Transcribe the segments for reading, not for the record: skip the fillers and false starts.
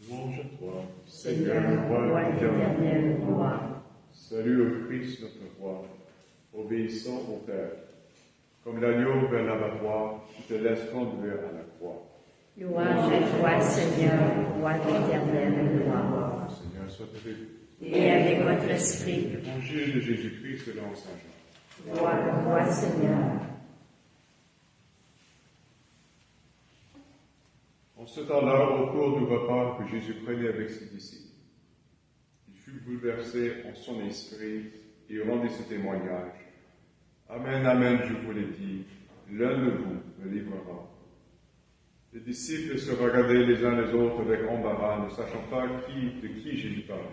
Louange à toi, Seigneur, roi éternel, gloire. Salut au Christ notre roi, obéissant au Père. Comme l'agneau vers l'abattoir, tu te laisses conduire à la croix. Louange à toi, Seigneur, roi éternel, gloire. Seigneur, sois avec vous. Et avec votre esprit. Évangile de Jésus-Christ selon saint Jean. Gloire à toi, Seigneur. En ce temps-là, au cours du repas que Jésus prenait avec ses disciples, il fut bouleversé en son esprit et rendit ce témoignage. Amen, amen, je vous l'ai dit, l'un de vous me livrera. Les disciples se regardaient les uns les autres avec embarras, ne sachant pas de qui Jésus parlait.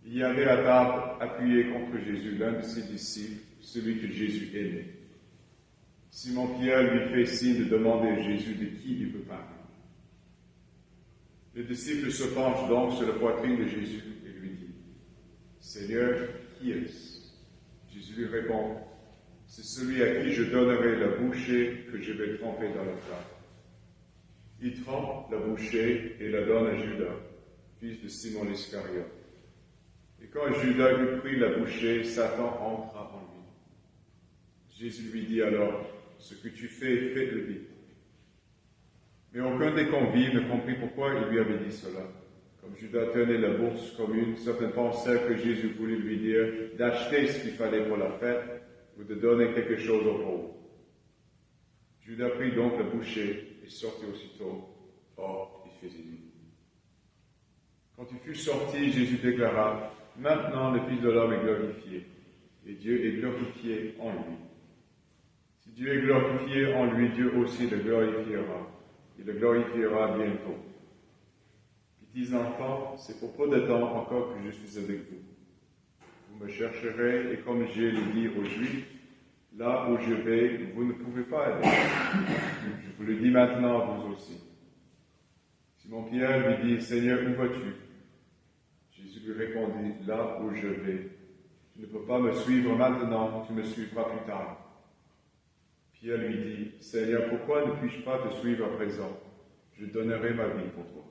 Il y avait à table, appuyé contre Jésus, l'un de ses disciples, celui que Jésus aimait. Simon-Pierre lui fait signe de demander à Jésus de qui il veut parler. Le disciple se penche donc sur la poitrine de Jésus et lui dit, « Seigneur, qui est-ce » Jésus lui répond, « C'est celui à qui je donnerai la bouchée que je vais tremper dans le plat. » Il trempe la bouchée et la donne à Judas, fils de Simon l'Iscariote. Et quand Judas eut pris la bouchée, Satan entra en lui. Jésus lui dit alors, « Ce que tu fais, fais-le vite. » Mais aucun des convives ne comprit pourquoi il lui avait dit cela. Comme Judas tenait la bourse commune, certains pensèrent que Jésus voulait lui dire d'acheter ce qu'il fallait pour la fête ou de donner quelque chose aux pauvres. Judas prit donc la bouchée et sortit aussitôt. Or, il faisait nuit. Quand il fut sorti, Jésus déclara, « Maintenant le Fils de l'homme est glorifié, et Dieu est glorifié en lui. Si Dieu est glorifié en lui, Dieu aussi le glorifiera. Il le glorifiera bientôt. Petits enfants, c'est pour peu de temps encore que je suis avec vous. Vous me chercherez, et comme je l'ai dit aux Juifs, là où je vais, vous ne pouvez pas aller. Je vous le dis maintenant à vous aussi. » Simon-Pierre lui dit, « Seigneur, où vas-tu » Jésus lui répondit, « Là où je vais. Tu ne peux pas me suivre maintenant, tu me suivras plus tard. » Pierre lui dit, « Seigneur, pourquoi ne puis-je pas te suivre à présent? Je donnerai ma vie pour toi. »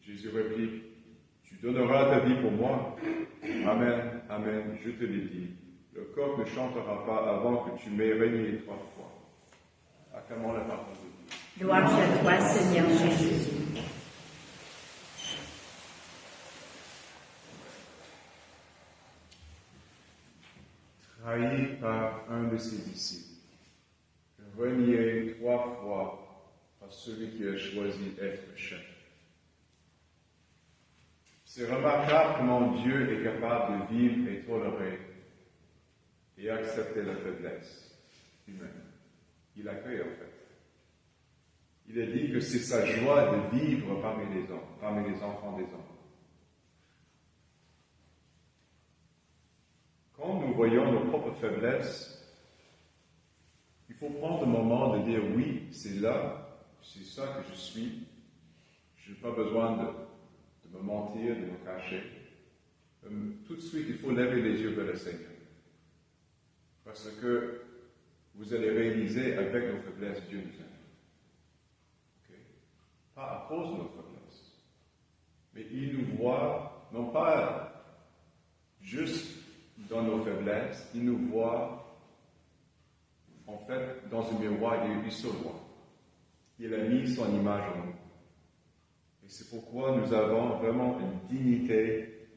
Jésus réplique, « Tu donneras ta vie pour moi? Amen, amen, je te l'ai dit. Le coq ne chantera pas avant que tu m'aies régné 3 fois. » Acclamons la parole de Dieu. Louange à toi, Seigneur Jésus. Trahi par un de ses disciples, renié 3 fois par celui qui a choisi d'être chef. C'est remarquable comment Dieu est capable de vivre et tolérer et accepter la faiblesse humaine. Il accueille en fait. Il a dit que c'est sa joie de vivre parmi les enfants des hommes. Quand nous voyons nos propres faiblesses, il faut prendre le moment de dire oui, c'est là, c'est ça que je suis. Je n'ai pas besoin de me mentir, de me cacher. Tout de suite, il faut lever les yeux vers le Seigneur. Parce que vous allez réaliser avec nos faiblesses, Dieu nous aime. Okay? Pas à cause de nos faiblesses. Mais il nous voit, non pas juste dans nos faiblesses, il nous voit en fait dans un miroir et il se voit. Il a mis son image en nous. Et c'est pourquoi nous avons vraiment une dignité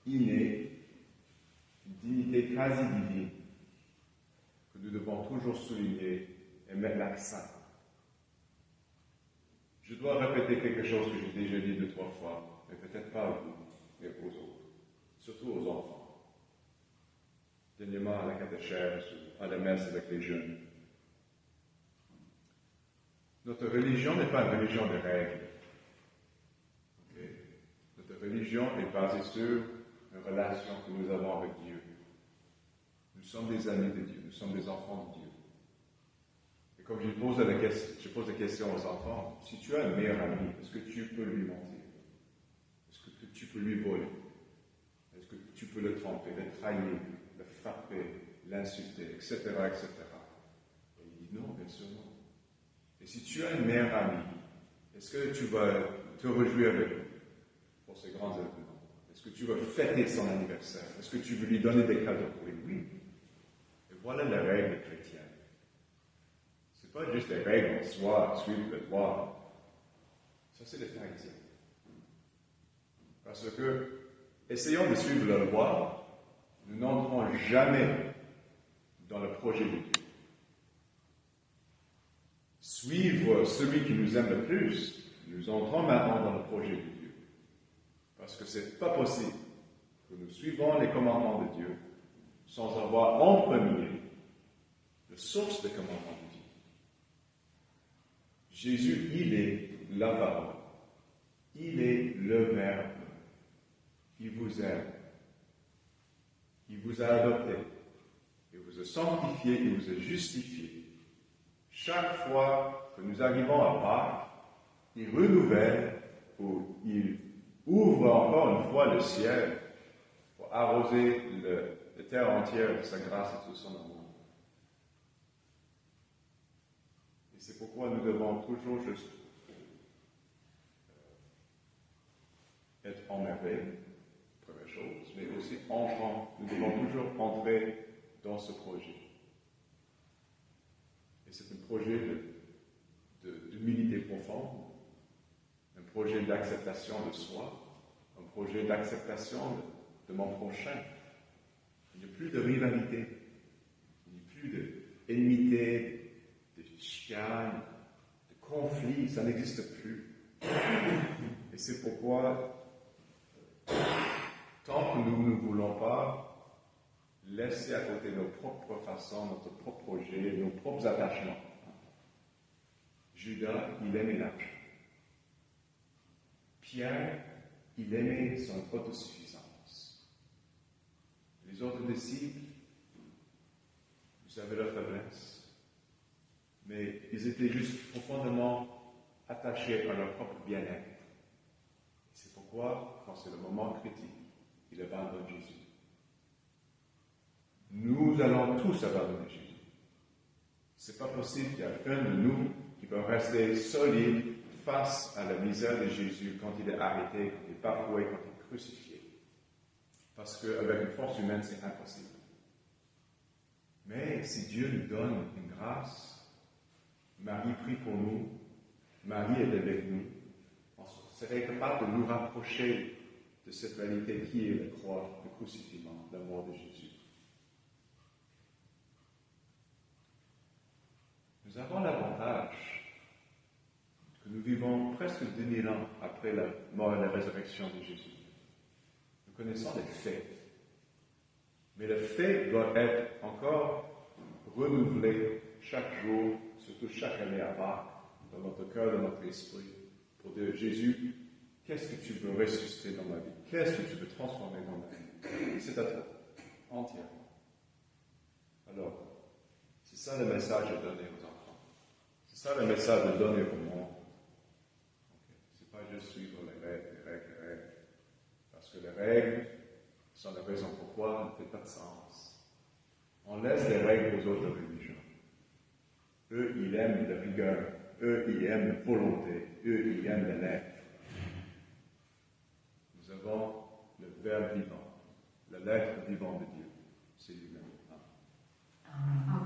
innée, une dignité quasi divine, que nous devons toujours souligner et mettre l'accent. Je dois répéter quelque chose que j'ai déjà dit 2-3 fois, mais peut-être pas à vous, mais aux autres, surtout aux enfants. Dernièrement à la catéchèse, à la messe avec les jeunes. Notre religion n'est pas une religion de règles. Okay? Notre religion est basée sur une relation que nous avons avec Dieu. Nous sommes des amis de Dieu, nous sommes des enfants de Dieu. Et comme je pose la question aux enfants, si tu as un meilleur ami, est-ce que tu peux lui mentir? Est-ce que tu peux lui voler? Est-ce que tu peux le tromper, le trahir, le frapper, l'insulter, etc., etc. Et il dit non, bien sûr non. Et si tu as une meilleure amie, est-ce que tu vas te réjouir avec nous pour ces grands événements? Est-ce que tu veux fêter son anniversaire? Est-ce que tu veux lui donner des cadeaux? Oui, oui. Et voilà les règles chrétiennes. Ce n'est pas juste des règles en soi, suivre la loi. Ça, c'est les pharisiens. Parce que, essayons de suivre la loi, nous n'entrons jamais dans le projet de Dieu. Suivre celui qui nous aime le plus, nous entrons maintenant dans le projet de Dieu. Parce que ce n'est pas possible que nous suivons les commandements de Dieu sans avoir en premier la source des commandements de Dieu. Jésus, il est la parole. Il est le Verbe. Il vous aime. Il vous a adopté. Il vous a sanctifié. Il vous a justifié. Chaque fois que nous arrivons à Pâques, il renouvelle ou il ouvre encore une fois le ciel pour arroser la terre entière de sa grâce et de son amour. Et c'est pourquoi nous devons toujours juste être en merveille, première chose, mais aussi entrant. Nous devons toujours entrer dans ce projet. Et c'est un projet d'humilité profonde, un projet d'acceptation de soi, un projet d'acceptation de mon prochain. Il n'y a plus de rivalité, il n'y a plus d'ennemité, de chicane, de conflit, ça n'existe plus. Et c'est pourquoi, tant que nous ne voulons pas laisser à côté nos propres façons, notre propre projet, nos propres attachements, Judas, il aimait l'argent. Pierre, il aimait son autosuffisance. Les autres disciples, vous avez leur faiblesse, mais ils étaient juste profondément attachés à leur propre bien-être. C'est pourquoi, quand c'est le moment critique, ils abandonnent Jésus. Nous allons tous abandonner Jésus. C'est pas possible qu'il y ait un de nous qui va rester solide face à la misère de Jésus quand il est arrêté, quand il est bafoué, quand il est crucifié. Parce qu'avec une force humaine, c'est impossible. Mais si Dieu nous donne une grâce, Marie prie pour nous, Marie est avec nous, on serait capable de nous rapprocher de cette réalité qui est la croix, le crucifixion, la mort de Jésus. Nous avons l'avantage que nous vivons presque 2000 ans après la mort et la résurrection de Jésus. Nous connaissons les faits. Mais le fait doit être encore renouvelé chaque jour, surtout chaque année à Pâques, dans notre cœur, dans notre esprit, pour dire Jésus, qu'est-ce que tu veux ressusciter dans ma vie? Qu'est-ce que tu veux transformer dans ma vie? C'est à toi, entièrement. Alors, c'est ça le message à donner aux enfants. C'est ça le message à donner au monde. C'est pas juste suivre les règles. Parce que les règles sont la raison pourquoi ça ne fait pas de sens. On laisse les règles aux autres religions. Eux, ils aiment la rigueur. Eux, ils aiment la volonté. Eux, ils aiment les lettres. Nous avons le Verbe vivant, la lettre vivante de Dieu. C'est lui-même. Amen.